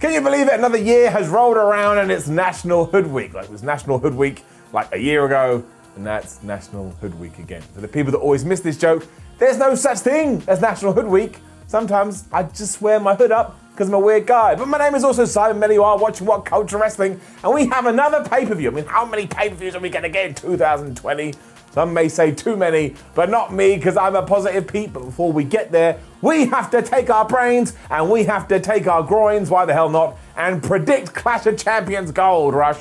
Can you believe it? Another year has rolled around and it's National Hood Week. Like it was National Hood Week like a year ago, and that's National Hood Week again. For the people that always miss this joke, there's no such thing as National Hood Week. Sometimes I just wear my hood up because I'm a weird guy. But my name is also Simon. Many you are watching What Culture Wrestling, and we have another pay-per-view. I mean, how many pay-per-views are we going to get in 2020? Some may say too many, but not me, because I'm a positive Pete. But before we get there, we have to take our brains and we have to take our groins, why the hell not, and predict Clash of Champions Gold Rush.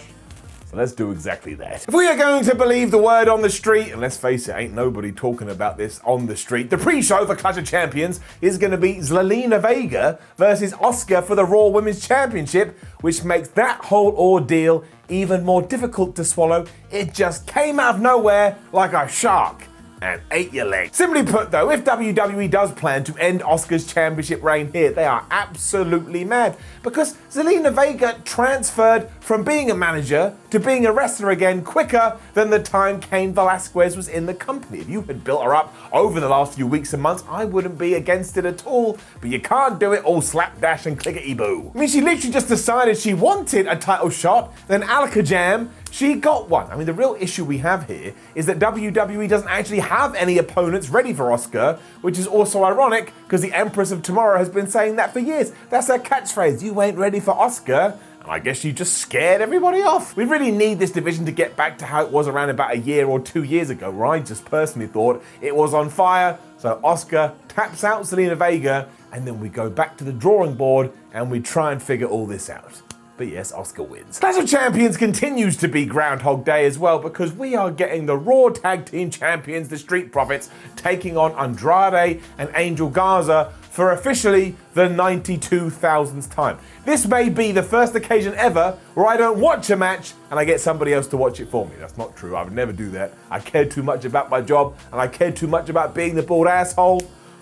So let's do exactly that. If we are going to believe the word on the street, and let's face it, ain't nobody talking about this on the street, the pre-show for Clash of Champions is going to be Zelina Vega versus Asuka for the Raw Women's Championship, which makes that whole ordeal even more difficult to swallow. It just came out of nowhere like a shark and ate your leg. Simply put though, if WWE does plan to end Asuka's championship reign here, they are absolutely mad, because Zelina Vega transferred from being a manager to being a wrestler again quicker than the time Cain Velasquez was in the company. If you had built her up over the last few weeks and months, I wouldn't be against it at all, but you can't do it all slapdash and clickety-boo. I mean, she literally just decided she wanted a title shot, then alakajam, she got one. I mean, the real issue we have here is that WWE doesn't actually have any opponents ready for Asuka, which is also ironic because the Empress of Tomorrow has been saying that for years. That's her catchphrase, you ain't ready for Asuka. And I guess you just scared everybody off. We really need this division to get back to how it was around about a year or 2 years ago, where I just personally thought it was on fire. So Asuka taps out Zelina Vega, and then we go back to the drawing board and we try and figure all this out. But yes, Asuka wins. Clash of Champions continues to be Groundhog Day as well, because we are getting the Raw Tag Team Champions, the Street Profits, taking on Andrade and Angel Garza for officially the 92,000th time. This may be the first occasion ever where I don't watch a match and I get somebody else to watch it for me. That's not true. I would never do that. I care too much about my job and I care too much about being the bald asshole.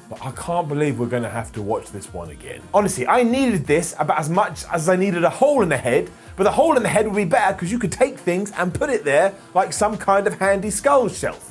But I can't believe we're going to have to watch this one again. Honestly, I needed this about as much as I needed a hole in the head, but the hole in the head would be better because you could take things and put it there like some kind of handy skull shelf.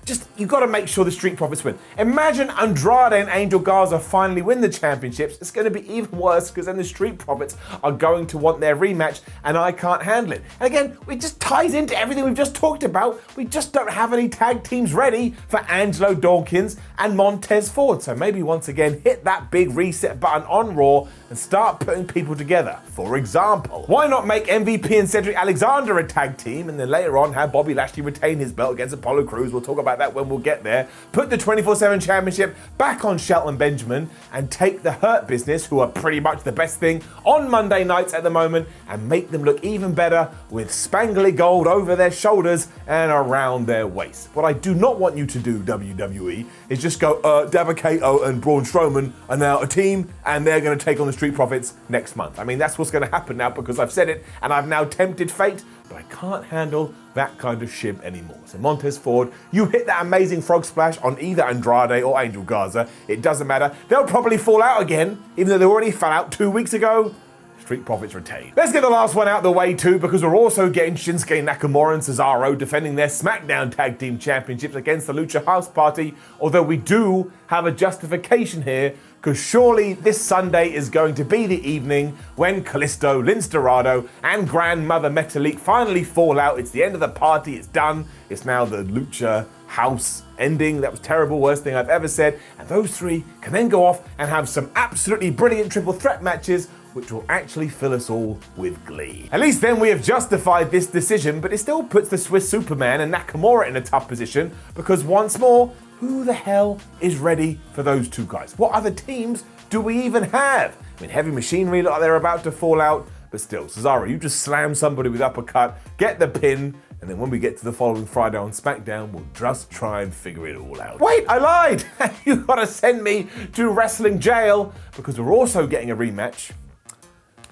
Just, you've got to make sure the Street Profits win. Imagine Andrade and Angel Garza finally win the championships. It's going to be even worse because then the Street Profits are going to want their rematch and I can't handle it. And again, it just ties into everything we've just talked about. We just don't have any tag teams ready for Angelo Dawkins and Montez Ford. So maybe once again, hit that big reset button on Raw and start putting people together. For example, why not make MVP and Cedric Alexander a tag team and then later on have Bobby Lashley retain his belt against Apollo Crews? We'll talk about that when we'll get there. Put the 24/7 championship back on Shelton Benjamin and take the Hurt Business, who are pretty much the best thing on Monday nights at the moment, and make them look even better with spangly gold over their shoulders and around their waist. What I do not want you to do, WWE, is just go, Dabba-Kato and Braun Strowman are now a team and they're going to take on the Street Profits next month. I mean, that's what's going to happen now because I've said it and I've now tempted fate, but I can't handle that kind of shib anymore. So Montez Ford, you hit that amazing frog splash on either Andrade or Angel Garza. It doesn't matter. They'll probably fall out again, even though they already fell out 2 weeks ago. Street Profits retain. Let's get the last one out the way too, because we're also getting Shinsuke Nakamura and Cesaro defending their SmackDown Tag Team Championships against the Lucha House Party, although we do have a justification here, because surely this Sunday is going to be the evening when Kalisto, Lince Dorado, and Grandmother Metalik finally fall out. It's the end of the party, it's done. It's now the Lucha House ending. That was terrible, worst thing I've ever said. And those three can then go off and have some absolutely brilliant triple threat matches, which will actually fill us all with glee. At least then we have justified this decision, but it still puts the Swiss Superman and Nakamura in a tough position, because once more, who the hell is ready for those two guys? What other teams do we even have? I mean, Heavy Machinery look like they're about to fall out, but still, Cesaro, you just slam somebody with uppercut, get the pin, and then when we get to the following Friday on SmackDown, we'll just try and figure it all out. Wait, I lied! You gotta send me to wrestling jail, because we're also getting a rematch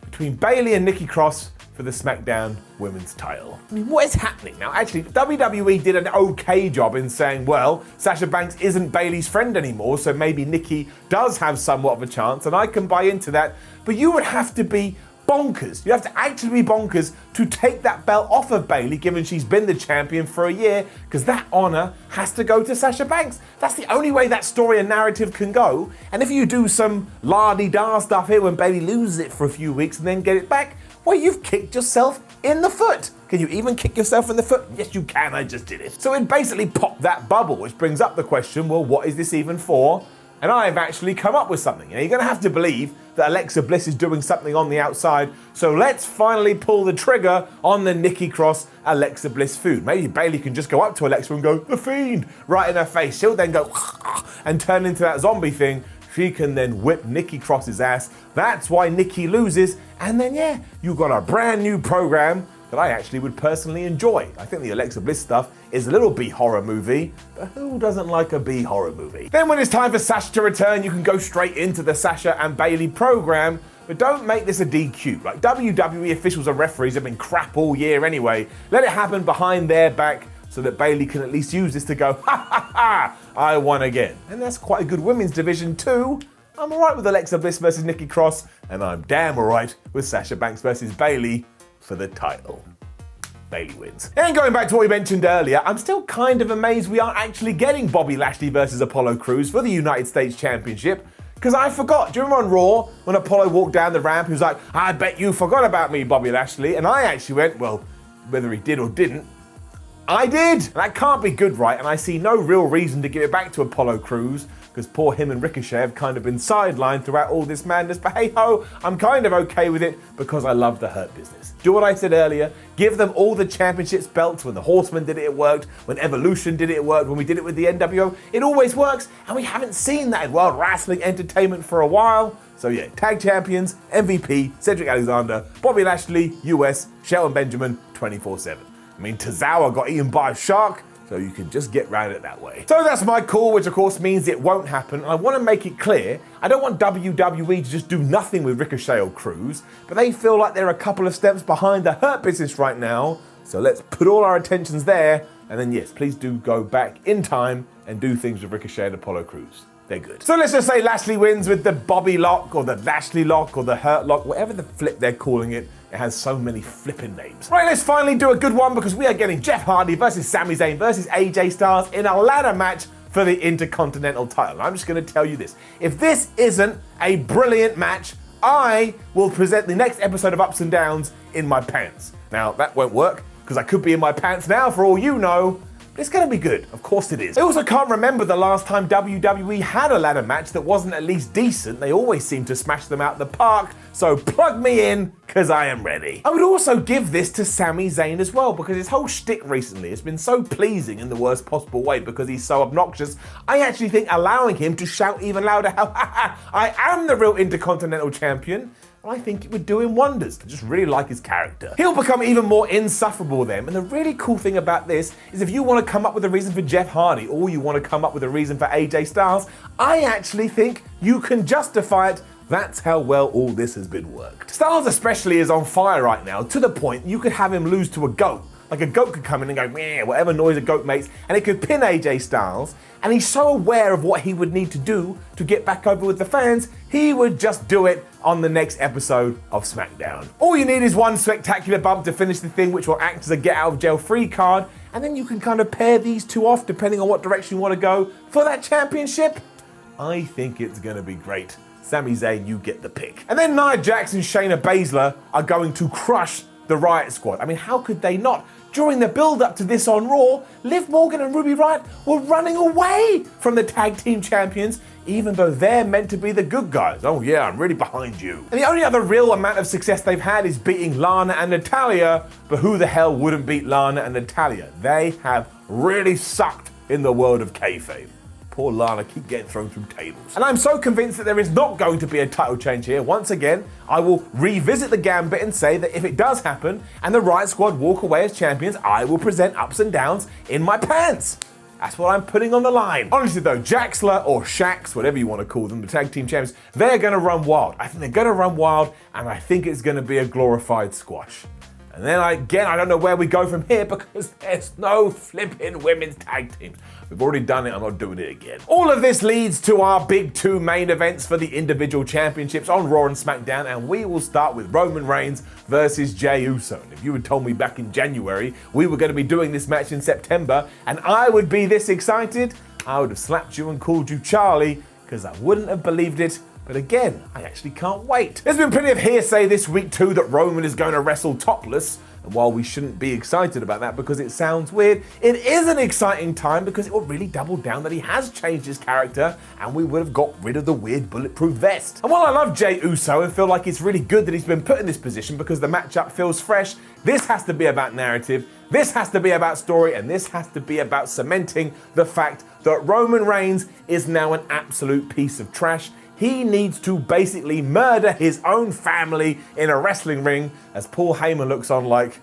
between Bayley and Nikki Cross for the SmackDown Women's title. I mean, what is happening now? Actually, WWE did an okay job in saying, well, Sasha Banks isn't Bayley's friend anymore, so maybe Nikki does have somewhat of a chance, and I can buy into that, but you would have to be bonkers. You have to actually be bonkers to take that belt off of Bayley, given she's been the champion for a year, because that honor has to go to Sasha Banks. That's the only way that story and narrative can go. And if you do some la-di-da stuff here when Bayley loses it for a few weeks and then get it back, well, you've kicked yourself in the foot. Can you even kick yourself in the foot? Yes, you can. I just did it. So it basically popped that bubble, which brings up the question, well, what is this even for? And I've actually come up with something. You're going to have to believe that Alexa Bliss is doing something on the outside. So let's finally pull the trigger on the Nikki Cross Alexa Bliss feud. Maybe Bayley can just go up to Alexa and go, "The Fiend," right in her face. She'll then go and turn into that zombie thing. She can then whip Nikki Cross's ass. That's why Nikki loses. And then, yeah, you've got a brand new program that I actually would personally enjoy. I think the Alexa Bliss stuff is a little B-horror movie, but who doesn't like a B-horror movie? Then when it's time for Sasha to return, you can go straight into the Sasha and Bayley program, but don't make this a DQ. Like, WWE officials and referees have been crap all year anyway. Let it happen behind their back so that Bayley can at least use this to go, ha ha ha, I won again. And that's quite a good women's division too. I'm alright with Alexa Bliss versus Nikki Cross, and I'm damn alright with Sasha Banks versus Bayley for the title. Bayley wins. And going back to what we mentioned earlier, I'm still kind of amazed we aren't actually getting Bobby Lashley versus Apollo Crews for the United States Championship, because I forgot. Do you remember on Raw when Apollo walked down the ramp, he was like, "I bet you forgot about me, Bobby Lashley," and I actually went, well, whether he did or didn't, I did! And that can't be good, right? And I see no real reason to give it back to Apollo Crews, because poor him and Ricochet have kind of been sidelined throughout all this madness. But hey ho, I'm kind of okay with it because I love the Hurt Business. Do what I said earlier, give them all the championships belts. When the Horsemen did it worked. When Evolution did it worked. When we did it with the NWO, it always works. And we haven't seen that in World Wrestling Entertainment for a while. So yeah, tag champions, MVP, Cedric Alexander, Bobby Lashley, US, Shelton Benjamin, 24/7. I mean, Tozawa got eaten by a shark, so you can just get around it that way. So that's my call, which of course means it won't happen. And I want to make it clear, I don't want WWE to just do nothing with Ricochet or Crews, but they feel like they're a couple of steps behind the Hurt Business right now. So let's put all our attentions there. And then yes, please do go back in time and do things with Ricochet and Apollo Crews. They're good. So let's just say Lashley wins with the Bobby lock or the Lashley lock or the Hurt lock, whatever the flip they're calling it. It has so many flipping names. Right, let's finally do a good one because we are getting Jeff Hardy versus Sami Zayn versus AJ Styles in a ladder match for the Intercontinental title. I'm just going to tell you this. If this isn't a brilliant match, I will present the next episode of Ups and Downs in my pants. Now, that won't work because I could be in my pants now for all you know. It's going to be good. Of course it is. I also can't remember the last time WWE had a ladder match that wasn't at least decent. They always seem to smash them out the park. So plug me in, because I am ready. I would also give this to Sami Zayn as well, because his whole shtick recently has been so pleasing in the worst possible way because he's so obnoxious. I actually think allowing him to shout even louder, I am the real Intercontinental Champion, I think it would do him wonders. I just really like his character. He'll become even more insufferable then. And the really cool thing about this is if you want to come up with a reason for Jeff Hardy or you want to come up with a reason for AJ Styles, I actually think you can justify it. That's how well all this has been worked. Styles especially is on fire right now, to the point you could have him lose to a goat. Like a goat could come in and go, meh, whatever noise a goat makes, and it could pin AJ Styles, and he's so aware of what he would need to do to get back over with the fans, he would just do it on the next episode of SmackDown. All you need is one spectacular bump to finish the thing, which will act as a get out of jail free card, and then you can kind of pair these two off depending on what direction you want to go for that championship. I think it's going to be great. Sami Zayn, you get the pick. And then Nia Jax and Shayna Baszler are going to crush the Riott Squad. I mean, how could they not? During the build-up to this on Raw, Liv Morgan and Ruby Riott were running away from the tag team champions, even though they're meant to be the good guys. Oh yeah, I'm really behind you. And the only other real amount of success they've had is beating Lana and Natalya, but who the hell wouldn't beat Lana and Natalya? They have really sucked in the world of kayfabe. Poor Lana, keep getting thrown through tables. And I'm so convinced that there is not going to be a title change here. Once again, I will revisit the gambit and say that if it does happen and the Riott Squad walk away as champions, I will present Ups and Downs in my pants. That's what I'm putting on the line. Honestly though, Jaxler or Shax, whatever you want to call them, the tag team champions, they're going to run wild. I think they're going to run wild, and I think it's going to be a glorified squash. And then again, I don't know where we go from here because there's no flipping women's tag teams. We've already done it, I'm not doing it again. All of this leads to our big 2 main events for the individual championships on Raw and SmackDown, and we will start with Roman Reigns versus Jay Uso. And if you had told me back in January we were going to be doing this match in September and I would be this excited, I would have slapped you and called you Charlie, because I wouldn't have believed it. But again, I actually can't wait. There's been plenty of hearsay this week too that Roman is going to wrestle topless. And while we shouldn't be excited about that because it sounds weird, it is an exciting time because it will really double down that he has changed his character and we would have got rid of the weird bulletproof vest. And while I love Jay Uso and feel like it's really good that he's been put in this position because the matchup feels fresh, this has to be about narrative, this has to be about story, and this has to be about cementing the fact that Roman Reigns is now an absolute piece of trash. He needs to basically murder his own family in a wrestling ring as Paul Heyman looks on like,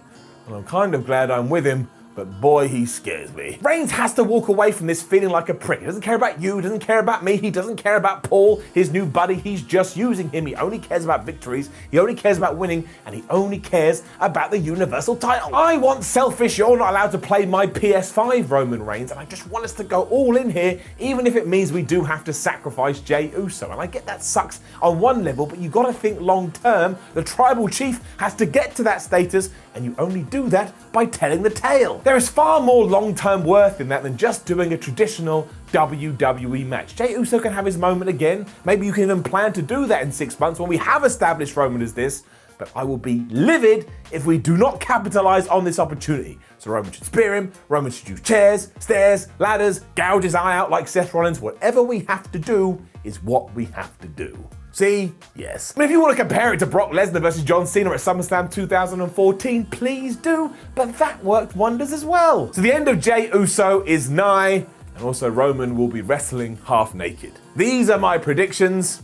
well, I'm kind of glad I'm with him, but boy, he scares me. Reigns has to walk away from this feeling like a prick. He doesn't care about you, doesn't care about me, he doesn't care about Paul, his new buddy, he's just using him. He only cares about victories, he only cares about winning, and he only cares about the Universal title. I want selfish, you're not allowed to play my PS5, Roman Reigns, and I just want us to go all in here, even if it means we do have to sacrifice Jay Uso. And I get that sucks on one level, but you gotta think long term. The tribal chief has to get to that status, and you only do that by telling the tale. There is far more long-term worth in that than just doing a traditional WWE match. Jay Uso can have his moment again. Maybe you can even plan to do that in 6 months when we have established Roman as this, but I will be livid if we do not capitalize on this opportunity. So Roman should spear him, Roman should use chairs, stairs, ladders, gouge his eye out like Seth Rollins. Whatever we have to do is what we have to do. See? Yes. And if you want to compare it to Brock Lesnar versus John Cena at SummerSlam 2014, please do, but that worked wonders as well. So the end of Jay Uso is nigh, and also Roman will be wrestling half naked. These are my predictions.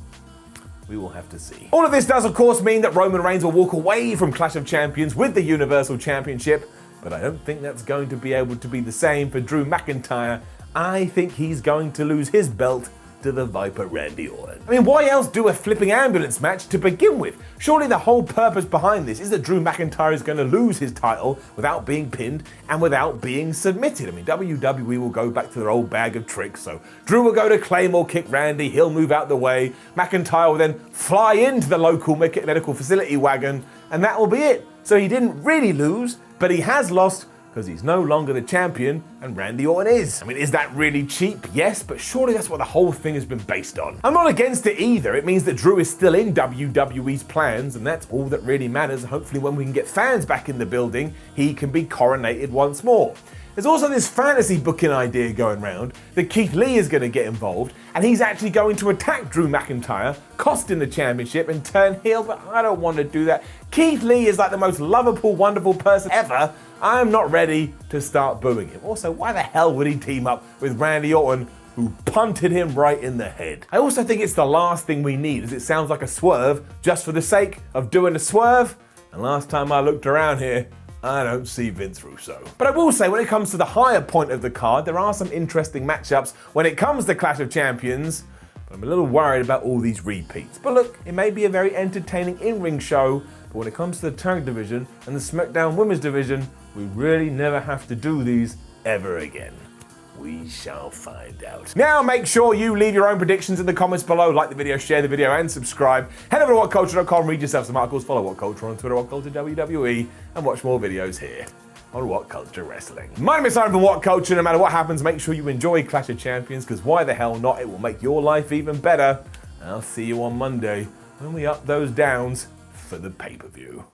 We will have to see. All of this does, of course, mean that Roman Reigns will walk away from Clash of Champions with the Universal Championship, but I don't think that's going to be able to be the same for Drew McIntyre. I think he's going to lose his belt to the Viper Randy Orton. I mean, why else do a flipping ambulance match to begin with? Surely the whole purpose behind this is that Drew McIntyre is going to lose his title without being pinned and without being submitted. I mean, WWE will go back to their old bag of tricks. So Drew will go to Claymore kick Randy, he'll move out the way, McIntyre will then fly into the local medical facility wagon, and that will be it. So he didn't really lose, but he has lost because he's no longer the champion and Randy Orton is. I mean, is that really cheap? Yes, but surely that's what the whole thing has been based on. I'm not against it either. It means that Drew is still in WWE's plans, and that's all that really matters. Hopefully when we can get fans back in the building, he can be coronated once more. There's also this fantasy booking idea going around that Keith Lee is going to get involved, and he's actually going to attack Drew McIntyre, cost him the championship, and turn heel, but I don't want to do that. Keith Lee is like the most lovable, wonderful person ever. I'm not ready to start booing him. Also, why the hell would he team up with Randy Orton, who punted him right in the head? I also think it's the last thing we need, as it sounds like a swerve just for the sake of doing a swerve. And last time I looked around here, I don't see Vince Russo. But I will say, when it comes to the higher point of the card, there are some interesting matchups when it comes to Clash of Champions. But I'm a little worried about all these repeats. But look, it may be a very entertaining in-ring show, but when it comes to the tag division and the SmackDown Women's division, we really never have to do these ever again. We shall find out. Now make sure you leave your own predictions in the comments below, like the video, share the video, and subscribe. Head over to whatculture.com, read yourself some articles, follow What Culture on Twitter, What Culture WWE, and watch more videos here on What Culture Wrestling. My name is Simon from What Culture. No matter what happens, make sure you enjoy Clash of Champions, because why the hell not? It will make your life even better. And I'll see you on Monday when we up those downs for the pay-per-view.